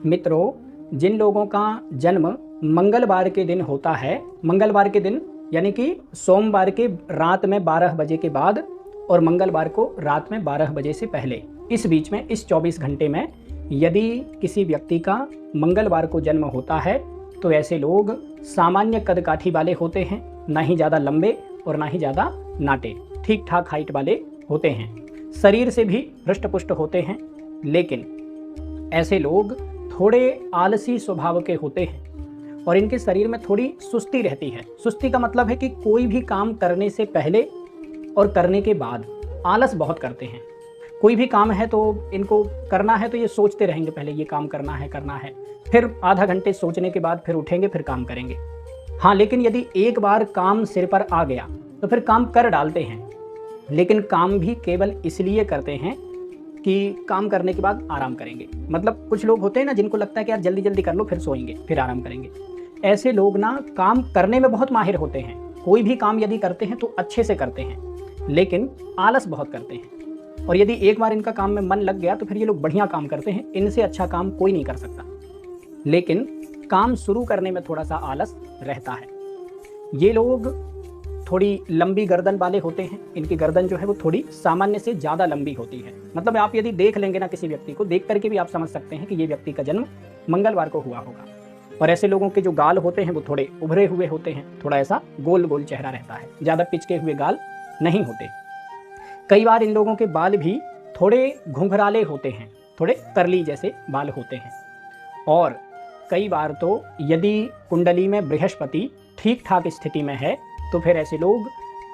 मित्रों, जिन लोगों का जन्म मंगलवार के दिन होता है, मंगलवार के दिन यानी कि सोमवार के रात में 12 बजे के बाद और मंगलवार को रात में 12 बजे से पहले, इस बीच में इस 24 घंटे में यदि किसी व्यक्ति का मंगलवार को जन्म होता है तो ऐसे लोग सामान्य कदकाठी वाले होते हैं, ना ही ज़्यादा लंबे और ना ही ज़्यादा नाटे, ठीक ठाक हाइट वाले होते हैं। शरीर से भी हृष्ट-पुष्ट होते हैं, लेकिन ऐसे लोग थोड़े आलसी स्वभाव के होते हैं और इनके शरीर में थोड़ी सुस्ती रहती है। सुस्ती का मतलब है कि कोई भी काम करने से पहले और करने के बाद आलस बहुत करते हैं। कोई भी काम है तो इनको करना है तो ये सोचते रहेंगे, पहले ये काम करना है, फिर आधा घंटे सोचने के बाद फिर उठेंगे, फिर काम करेंगे। हाँ, लेकिन यदि एक बार काम सिर पर आ गया तो फिर काम कर डालते हैं, लेकिन काम भी केवल इसलिए करते हैं कि काम करने के बाद आराम करेंगे। मतलब कुछ लोग होते हैं ना जिनको लगता है कि यार जल्दी जल्दी कर लो, फिर सोएंगे, फिर आराम करेंगे। ऐसे लोग ना काम करने में बहुत माहिर होते हैं, कोई भी काम यदि करते हैं तो अच्छे से करते हैं, लेकिन आलस बहुत करते हैं। और यदि एक बार इनका काम में मन लग गया तो फिर ये लोग बढ़िया काम करते हैं, इनसे अच्छा काम कोई नहीं कर सकता। लेकिन काम शुरू करने में थोड़ा सा आलस रहता है। ये लोग थोड़ी लंबी गर्दन वाले होते हैं, इनकी गर्दन जो है वो थोड़ी सामान्य से ज़्यादा लंबी होती है। मतलब आप यदि देख लेंगे ना किसी व्यक्ति को, देख करके भी आप समझ सकते हैं कि ये व्यक्ति का जन्म मंगलवार को हुआ होगा। और ऐसे लोगों के जो गाल होते हैं वो थोड़े उभरे हुए होते हैं, थोड़ा ऐसा गोल गोल चेहरा रहता है, ज़्यादा पिचके हुए गाल नहीं होते। कई बार इन लोगों के बाल भी थोड़े घुंघराले होते हैं, थोड़े करली जैसे बाल होते हैं। और कई बार तो यदि कुंडली में बृहस्पति ठीक ठाक स्थिति में है तो फिर ऐसे लोग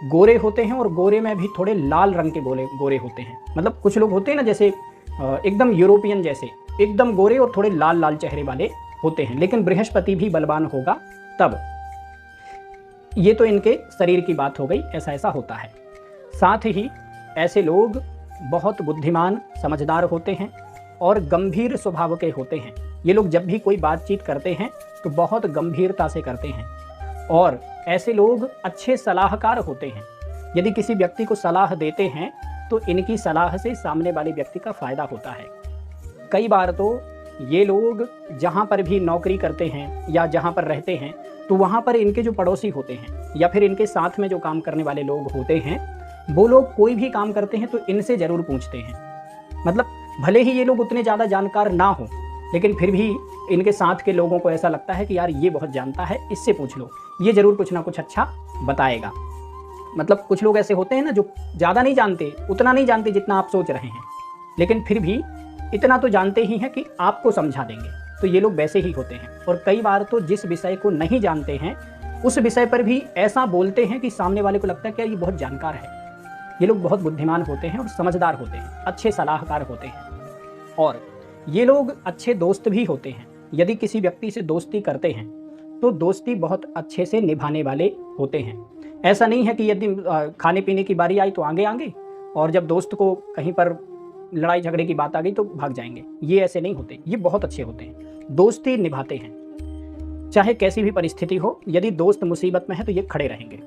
गोरे होते हैं, और गोरे में भी थोड़े लाल रंग के गोरे होते हैं। मतलब कुछ लोग होते हैं ना जैसे एकदम यूरोपियन जैसे, एकदम गोरे और थोड़े लाल लाल चेहरे वाले होते हैं, लेकिन बृहस्पति भी बलवान होगा तब। ये तो इनके शरीर की बात हो गई, ऐसा ऐसा होता है। साथ ही ऐसे लोग बहुत बुद्धिमान समझदार होते हैं और गंभीर स्वभाव के होते हैं। ये लोग जब भी कोई बातचीत करते हैं तो बहुत गंभीरता से करते हैं। और ऐसे लोग अच्छे सलाहकार होते हैं। यदि किसी व्यक्ति को सलाह देते हैं तो इनकी सलाह से सामने वाले व्यक्ति का फायदा होता है। कई बार तो ये लोग जहाँ पर भी नौकरी करते हैं या जहाँ पर रहते हैं तो वहाँ पर इनके जो पड़ोसी होते हैं या फिर इनके साथ में जो काम करने वाले लोग होते हैं, वो लोग कोई भी काम करते हैं तो इनसे ज़रूर पूछते हैं। मतलब भले ही ये लोग उतने ज़्यादा जानकार ना हो, लेकिन फिर भी इनके साथ के लोगों को ऐसा लगता है कि यार ये बहुत जानता है, इससे पूछ लो, ये ज़रूर कुछ ना कुछ अच्छा बताएगा। मतलब कुछ लोग ऐसे होते हैं ना जो ज़्यादा नहीं जानते, उतना नहीं जानते जितना आप सोच रहे हैं, लेकिन फिर भी इतना तो जानते ही हैं कि आपको समझा देंगे। तो ये लोग वैसे ही होते हैं। और कई बार तो जिस विषय को नहीं जानते हैं उस विषय पर भी ऐसा बोलते हैं कि सामने वाले को लगता है कि यार ये बहुत जानकार है। ये लोग बहुत बुद्धिमान होते हैं और समझदार होते हैं, अच्छे सलाहकार होते हैं। और ये लोग अच्छे दोस्त भी होते हैं। यदि किसी व्यक्ति से दोस्ती करते हैं तो दोस्ती बहुत अच्छे से निभाने वाले होते हैं। ऐसा नहीं है कि यदि खाने पीने की बारी आई तो आगे आगे, और जब दोस्त को कहीं पर लड़ाई झगड़े की बात आ गई तो भाग जाएंगे। ये ऐसे नहीं होते, ये बहुत अच्छे होते हैं, दोस्ती निभाते हैं चाहे कैसी भी परिस्थिति हो। यदि दोस्त मुसीबत में है तो ये खड़े रहेंगे।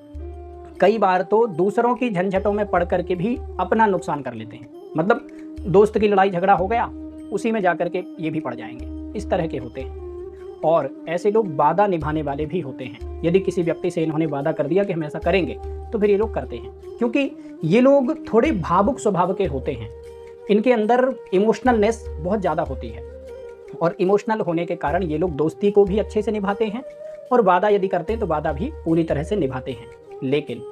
कई बार तो दूसरों की झंझटों में पड़ करके भी अपना नुकसान कर लेते हैं। मतलब दोस्त की लड़ाई झगड़ा हो गया, उसी में जाकर के ये भी पड़ जाएंगे, इस तरह के होते हैं। और ऐसे लोग वादा निभाने वाले भी होते हैं। यदि किसी व्यक्ति से इन्होंने वादा कर दिया कि हम ऐसा करेंगे तो फिर ये लोग करते हैं, क्योंकि ये लोग थोड़े भावुक स्वभाव के होते हैं। इनके अंदर इमोशनलनेस बहुत ज़्यादा होती है, और इमोशनल होने के कारण ये लोग दोस्ती को भी अच्छे से निभाते हैं, और वादा यदि करते हैं तो वादा भी पूरी तरह से निभाते हैं। लेकिन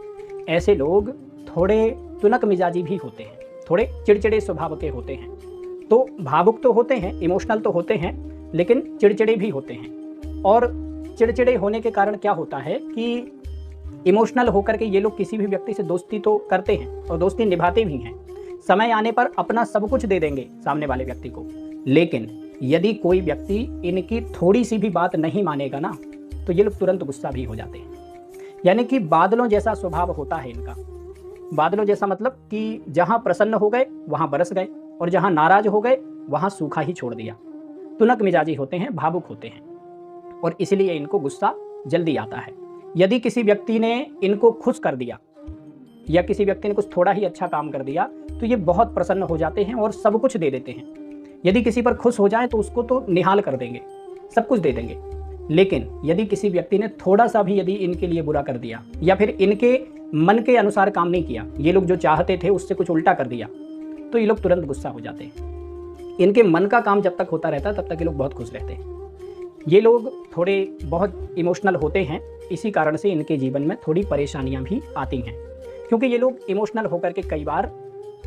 ऐसे लोग थोड़े तुनक मिजाजी भी होते हैं, थोड़े चिड़चिड़े स्वभाव के होते हैं। तो भावुक तो होते हैं, इमोशनल तो होते हैं, लेकिन चिड़चिड़े भी होते हैं। और चिड़चिड़े होने के कारण क्या होता है कि इमोशनल होकर के ये लोग किसी भी व्यक्ति से दोस्ती तो करते हैं और दोस्ती निभाते भी हैं। समय आने पर अपना सब कुछ दे देंगे सामने वाले व्यक्ति को। लेकिन यदि कोई व्यक्ति इनकी थोड़ी सी भी बात नहीं मानेगा ना तो ये लोग तुरंत गुस्सा भी हो जाते हैं। यानी कि बादलों जैसा स्वभाव होता है इनका। बादलों जैसा मतलब कि जहाँ प्रसन्न हो गए वहाँ बरस गए, और जहाँ नाराज हो गए वहाँ सूखा ही छोड़ दिया। तुनक मिजाजी होते हैं, भावुक होते हैं, और इसलिए इनको गुस्सा जल्दी आता है। यदि किसी व्यक्ति ने इनको खुश कर दिया या किसी व्यक्ति ने कुछ थोड़ा ही अच्छा काम कर दिया तो ये बहुत प्रसन्न हो जाते हैं और सब कुछ दे देते हैं। यदि किसी पर खुश हो जाए तो उसको तो निहाल कर देंगे, सब कुछ दे देंगे। लेकिन यदि किसी व्यक्ति ने थोड़ा सा भी यदि इनके लिए बुरा कर दिया या फिर इनके मन के अनुसार काम नहीं किया, ये लोग जो चाहते थे उससे कुछ उल्टा कर दिया, तो ये लोग तुरंत गुस्सा हो जाते हैं। इनके मन का काम जब तक होता रहता है तब तक ये लोग बहुत खुश रहते हैं। ये लोग थोड़े बहुत इमोशनल होते हैं, इसी कारण से इनके जीवन में थोड़ी परेशानियां भी आती हैं, क्योंकि ये लोग इमोशनल होकर के कई बार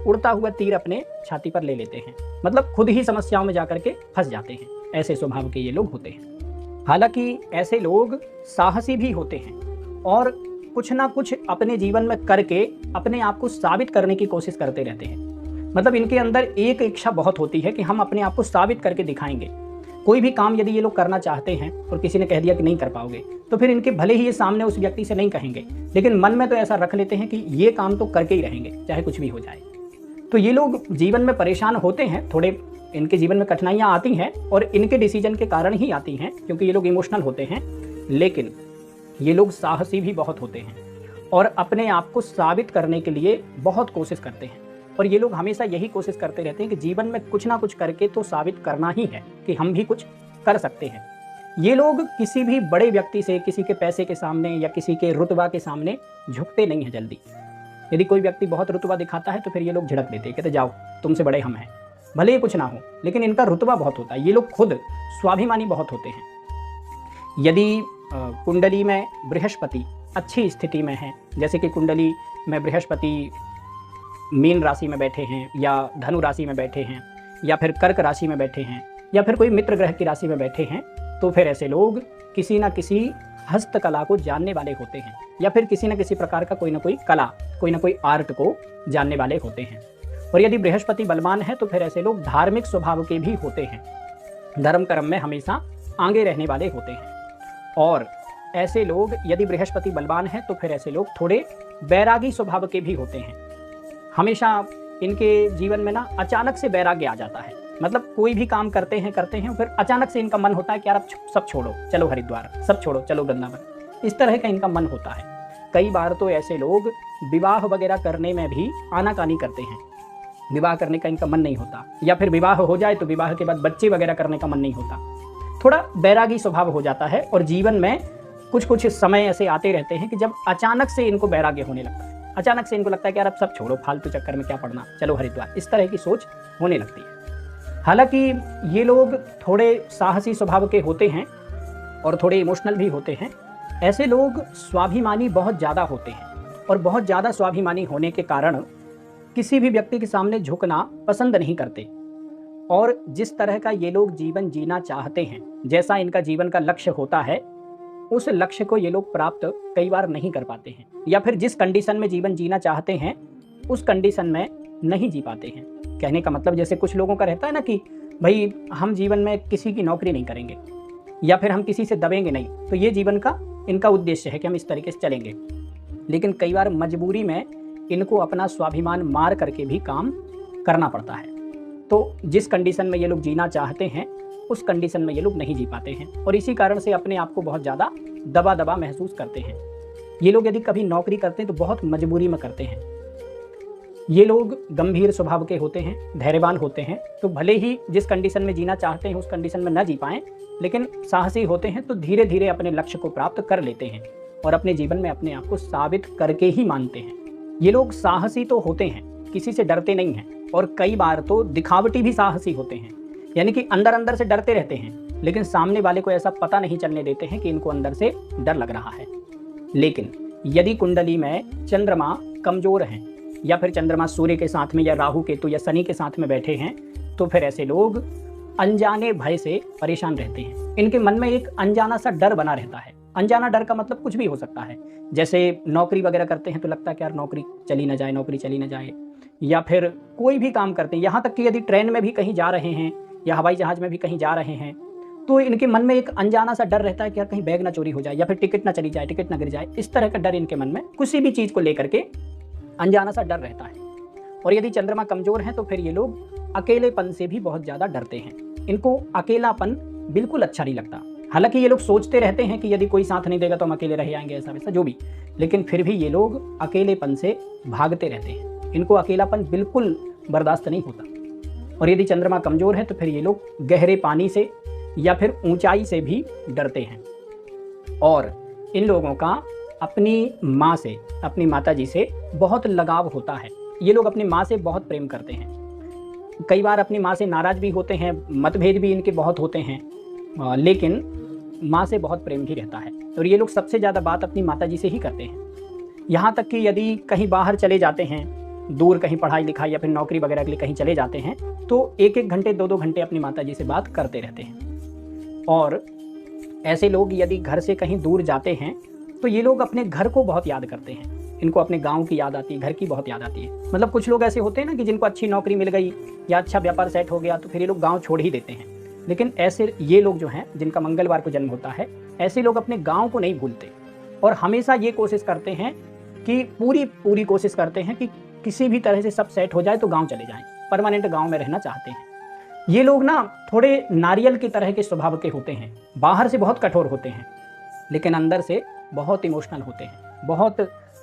उड़ता हुआ तीर अपने छाती पर ले लेते हैं, मतलब खुद ही समस्याओं में जाकर के फंस जाते हैं। ऐसे स्वभाव के ये लोग होते हैं। हालांकि ऐसे लोग साहसी भी होते हैं और कुछ ना कुछ अपने जीवन में करके अपने आप को साबित करने की कोशिश करते रहते हैं। मतलब इनके अंदर एक इच्छा बहुत होती है कि हम अपने आप को साबित करके दिखाएंगे। कोई भी काम यदि ये लोग करना चाहते हैं और किसी ने कह दिया कि नहीं कर पाओगे, तो फिर इनके भले ही ये सामने उस व्यक्ति से नहीं कहेंगे, लेकिन मन में तो ऐसा रख लेते हैं कि ये काम तो करके ही रहेंगे चाहे कुछ भी हो जाए। तो ये लोग जीवन में परेशान होते हैं, थोड़े इनके जीवन में कठिनाइयाँ आती हैं और इनके डिसीजन के कारण ही आती हैं, क्योंकि ये लोग इमोशनल होते हैं। लेकिन ये लोग साहसी भी बहुत होते हैं और अपने आप को साबित करने के लिए बहुत कोशिश करते हैं। और ये लोग हमेशा यही कोशिश करते रहते हैं कि जीवन में कुछ ना कुछ करके तो साबित करना ही है कि हम भी कुछ कर सकते हैं। ये लोग किसी भी बड़े व्यक्ति से, किसी के पैसे के सामने या किसी के रुतबा के सामने झुकते नहीं हैं जल्दी। यदि कोई व्यक्ति बहुत रुतबा दिखाता है तो फिर ये लोग झिड़क देते हैं, कहते जाओ तुमसे बड़े हम हैं, भले ही कुछ ना हो, लेकिन इनका रुतबा बहुत होता है। ये लोग खुद स्वाभिमानी बहुत होते हैं। यदि कुंडली में बृहस्पति अच्छी स्थिति में है, जैसे कि कुंडली में बृहस्पति मीन राशि में बैठे हैं या धनु राशि में बैठे हैं या फिर कर्क राशि में बैठे हैं या फिर कोई मित्र ग्रह की राशि में बैठे हैं, तो फिर ऐसे लोग किसी ना किसी हस्तकला को जानने वाले होते हैं या फिर किसी न किसी प्रकार का कोई ना कोई कला, कोई ना कोई आर्ट को जानने वाले होते हैं। और यदि बृहस्पति बलवान है तो फिर ऐसे लोग धार्मिक स्वभाव के भी होते हैं, धर्म कर्म में हमेशा आगे रहने वाले होते हैं। और ऐसे लोग यदि बृहस्पति बलवान है तो फिर ऐसे लोग थोड़े बैरागी स्वभाव के भी होते हैं। हमेशा इनके जीवन में ना अचानक से वैराग्य आ जाता है, मतलब कोई भी काम करते हैं फिर अचानक से इनका मन होता है कि यार अब सब छोड़ो, चलो हरिद्वार, सब छोड़ो, चलो वृंदावन। इस तरह का इनका मन होता है। कई बार तो ऐसे लोग विवाह वगैरह करने में भी आनाकानी करते हैं, विवाह करने का इनका मन नहीं होता, या फिर विवाह हो जाए तो विवाह के बाद बच्चे वगैरह करने का मन नहीं होता। थोड़ा बैरागी स्वभाव हो जाता है और जीवन में कुछ कुछ समय ऐसे आते रहते हैं कि जब अचानक से इनको बैराग्य होने लगता है, अचानक से इनको लगता है कि यार अब सब छोड़ो, फालतू चक्कर में क्या पड़ना, चलो हरिद्वार। इस तरह की सोच होने लगती है। हालांकि ये लोग थोड़े साहसी स्वभाव के होते हैं और थोड़े इमोशनल भी होते हैं। ऐसे लोग स्वाभिमानी बहुत ज़्यादा होते हैं और बहुत ज़्यादा स्वाभिमानी होने के कारण किसी भी व्यक्ति के सामने झुकना पसंद नहीं करते। और जिस तरह का ये लोग जीवन जीना चाहते हैं, जैसा इनका जीवन का लक्ष्य होता है, उस लक्ष्य को ये लोग प्राप्त कई बार नहीं कर पाते हैं, या फिर जिस कंडीशन में जीवन जीना चाहते हैं उस कंडीशन में नहीं जी पाते हैं। कहने का मतलब जैसे कुछ लोगों का रहता है ना कि भाई हम जीवन में किसी की नौकरी नहीं करेंगे या फिर हम किसी से दबेंगे नहीं, तो ये जीवन का इनका उद्देश्य है कि हम इस तरीके से चलेंगे। लेकिन कई बार मजबूरी में इनको अपना स्वाभिमान मार करके भी काम करना पड़ता है। तो जिस कंडीशन में ये लोग जीना चाहते हैं उस कंडीशन में ये लोग नहीं जी पाते हैं और इसी कारण से अपने आप को बहुत ज़्यादा दबा दबा महसूस करते हैं। ये लोग यदि कभी नौकरी करते हैं तो बहुत मजबूरी में करते हैं। ये लोग गंभीर स्वभाव के होते हैं, धैर्यवान होते हैं, तो भले ही जिस कंडीशन में जीना चाहते हैं उस कंडीशन में न जी पाएँ, लेकिन साहसी होते हैं तो धीरे धीरे अपने लक्ष्य को प्राप्त कर लेते हैं और अपने जीवन में अपने आप को साबित करके ही मानते हैं। ये लोग साहसी तो होते हैं, किसी से डरते नहीं हैं और कई बार तो दिखावटी भी साहसी होते हैं, यानी कि अंदर अंदर से डरते रहते हैं लेकिन सामने वाले को ऐसा पता नहीं चलने देते हैं कि इनको अंदर से डर लग रहा है। लेकिन यदि कुंडली में चंद्रमा कमजोर हैं या फिर चंद्रमा सूर्य के साथ में या राहु केतु या शनि के साथ में बैठे हैं, तो फिर ऐसे लोग अनजाने भय से परेशान रहते हैं। इनके मन में एक अनजाना सा डर बना रहता है। अनजाना डर का मतलब कुछ भी हो सकता है, जैसे नौकरी वगैरह करते हैं तो लगता है कि यार नौकरी चली ना जाए, नौकरी चली ना जाए, या फिर कोई भी काम करते हैं, यहाँ तक कि यदि ट्रेन में भी कहीं जा रहे हैं या हवाई जहाज में भी कहीं जा रहे हैं तो इनके मन में एक अनजाना सा डर रहता है कि यार कहीं बैग ना चोरी हो जाए या फिर टिकट ना चली जाए, टिकट ना गिर जाए। इस तरह का डर इनके मन में किसी भी चीज़ को लेकर के अनजाना सा डर रहता है। और यदि चंद्रमा कमजोर है तो फिर ये लोग अकेलेपन से भी बहुत ज़्यादा डरते हैं। इनको अकेलापन बिल्कुल अच्छा नहीं लगता। हालांकि ये लोग सोचते रहते हैं कि यदि कोई साथ नहीं देगा तो हम अकेले रह जाएंगे, ऐसा वैसा जो भी, लेकिन फिर भी ये लोग अकेलेपन से भागते रहते हैं। इनको अकेलापन बिल्कुल बर्दाश्त नहीं होता। और यदि चंद्रमा कमज़ोर है तो फिर ये लोग गहरे पानी से या फिर ऊंचाई से भी डरते हैं। और इन लोगों का अपनी माँ से, अपनी माताजी से बहुत लगाव होता है। ये लोग अपनी माँ से बहुत प्रेम करते हैं। कई बार अपनी माँ से नाराज़ भी होते हैं, मतभेद भी इनके बहुत होते हैं, लेकिन माँ से बहुत प्रेम भी रहता है। और ये लोग सबसे ज़्यादा बात अपनी माताजी से ही करते हैं। यहाँ तक कि यदि कहीं बाहर चले जाते हैं, दूर कहीं पढ़ाई लिखाई या फिर नौकरी वगैरह के लिए कहीं चले जाते हैं, तो 1-1 घंटे 2-2 घंटे अपनी माताजी से बात करते रहते हैं। और ऐसे लोग यदि घर से कहीं दूर जाते हैं तो ये लोग अपने घर को बहुत याद करते हैं। इनको अपने गांव की याद आती है, घर की बहुत याद आती है। मतलब कुछ लोग ऐसे होते हैं ना कि जिनको अच्छी नौकरी मिल गई या अच्छा व्यापार सेट हो गया तो फिर ये लोग गांव छोड़ ही देते हैं। लेकिन ऐसे ये लोग जो हैं, जिनका मंगलवार को जन्म होता है, ऐसे लोग अपने गाँव को नहीं भूलते और हमेशा ये कोशिश करते हैं कि पूरी कोशिश करते हैं कि किसी भी तरह से सब सेट हो जाए तो गाँव चले जाएँ, परमानेंट गाँव में रहना चाहते हैं। ये लोग ना थोड़े नारियल की तरह के स्वभाव के होते हैं। बाहर से बहुत कठोर होते हैं लेकिन अंदर से बहुत इमोशनल होते हैं, बहुत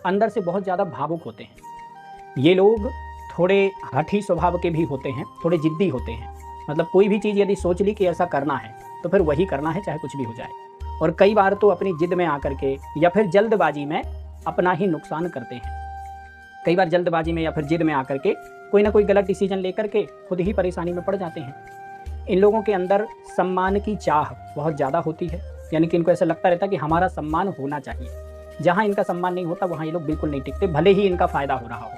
अंदर से बहुत ज़्यादा भावुक होते हैं। ये लोग थोड़े हठी स्वभाव के भी होते हैं, थोड़े जिद्दी होते हैं। मतलब कोई भी चीज़ यदि सोच ली कि ऐसा करना है तो फिर वही करना है, चाहे कुछ भी हो जाए। और कई बार तो अपनी जिद में आकर के या फिर जल्दबाजी में अपना ही नुकसान करते हैं। कई बार जल्दबाजी में या फिर जिद में आकर के कोई ना कोई गलत डिसीजन लेकर के खुद ही परेशानी में पड़ जाते हैं। इन लोगों के अंदर सम्मान की चाह बहुत ज़्यादा होती है, यानी कि इनको ऐसा लगता रहता है कि हमारा सम्मान होना चाहिए। जहाँ इनका सम्मान नहीं होता वहाँ ये लोग बिल्कुल नहीं टिकते, भले ही इनका फ़ायदा हो रहा हो।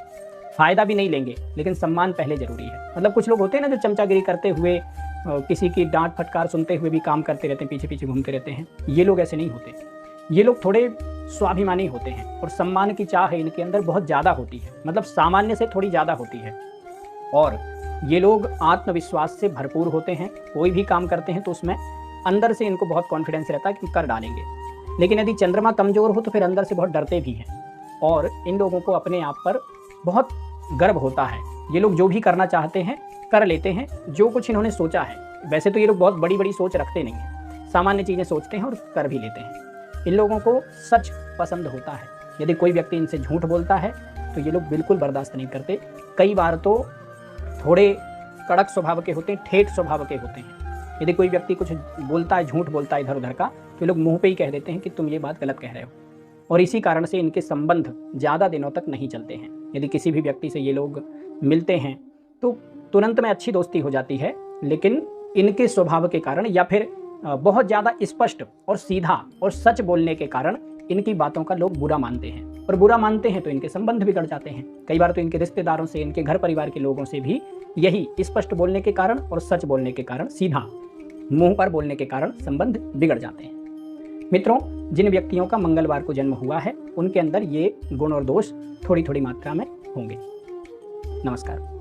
फ़ायदा भी नहीं लेंगे लेकिन सम्मान पहले ज़रूरी है। मतलब कुछ लोग होते हैं ना जो चमचागिरी करते हुए, किसी की डांट फटकार सुनते हुए भी काम करते रहते हैं, पीछे पीछे घूमते रहते हैं। ये लोग ऐसे नहीं होते। ये लोग थोड़े स्वाभिमानी होते हैं और सम्मान की चाह इनके अंदर बहुत ज़्यादा होती है, मतलब सामान्य से थोड़ी ज़्यादा होती है। और ये लोग आत्मविश्वास से भरपूर होते हैं। कोई भी काम करते हैं तो उसमें अंदर से इनको बहुत कॉन्फिडेंस रहता है कि कर डालेंगे। लेकिन यदि चंद्रमा कमज़ोर हो तो फिर अंदर से बहुत डरते भी हैं और इन लोगों को अपने आप पर बहुत गर्व होता है। ये लोग जो भी करना चाहते हैं कर लेते हैं, जो कुछ इन्होंने सोचा है। वैसे तो ये लोग बहुत बड़ी बड़ी सोच रखते नहीं हैं, सामान्य चीज़ें सोचते हैं और कर भी लेते हैं। इन लोगों को सच पसंद होता है। यदि कोई व्यक्ति इनसे झूठ बोलता है तो ये लोग बिल्कुल बर्दाश्त नहीं करते। कई बार तो थोड़े कड़क स्वभाव के होते हैं, ठेठ स्वभाव के होते हैं। यदि कोई व्यक्ति कुछ बोलता है, झूठ बोलता है इधर उधर का, तो लोग मुंह पे ही कह देते हैं कि तुम ये बात गलत कह रहे हो। और इसी कारण से इनके संबंध ज़्यादा दिनों तक नहीं चलते हैं। यदि किसी भी व्यक्ति से ये लोग मिलते हैं तो तुरंत में अच्छी दोस्ती हो जाती है, लेकिन इनके स्वभाव के कारण या फिर बहुत ज़्यादा स्पष्ट और सीधा और सच बोलने के कारण इनकी बातों का लोग बुरा मानते हैं। और बुरा मानते हैं तो इनके संबंध बिगड़ जाते हैं। कई बार तो इनके रिश्तेदारों से, इनके घर परिवार के लोगों से भी यही स्पष्ट बोलने के कारण और सच बोलने के कारण, सीधा मुंह पर बोलने के कारण संबंध बिगड़ जाते हैं। मित्रों, जिन व्यक्तियों का मंगलवार को जन्म हुआ है उनके अंदर ये गुण और दोष थोड़ी थोड़ी मात्रा में होंगे। नमस्कार।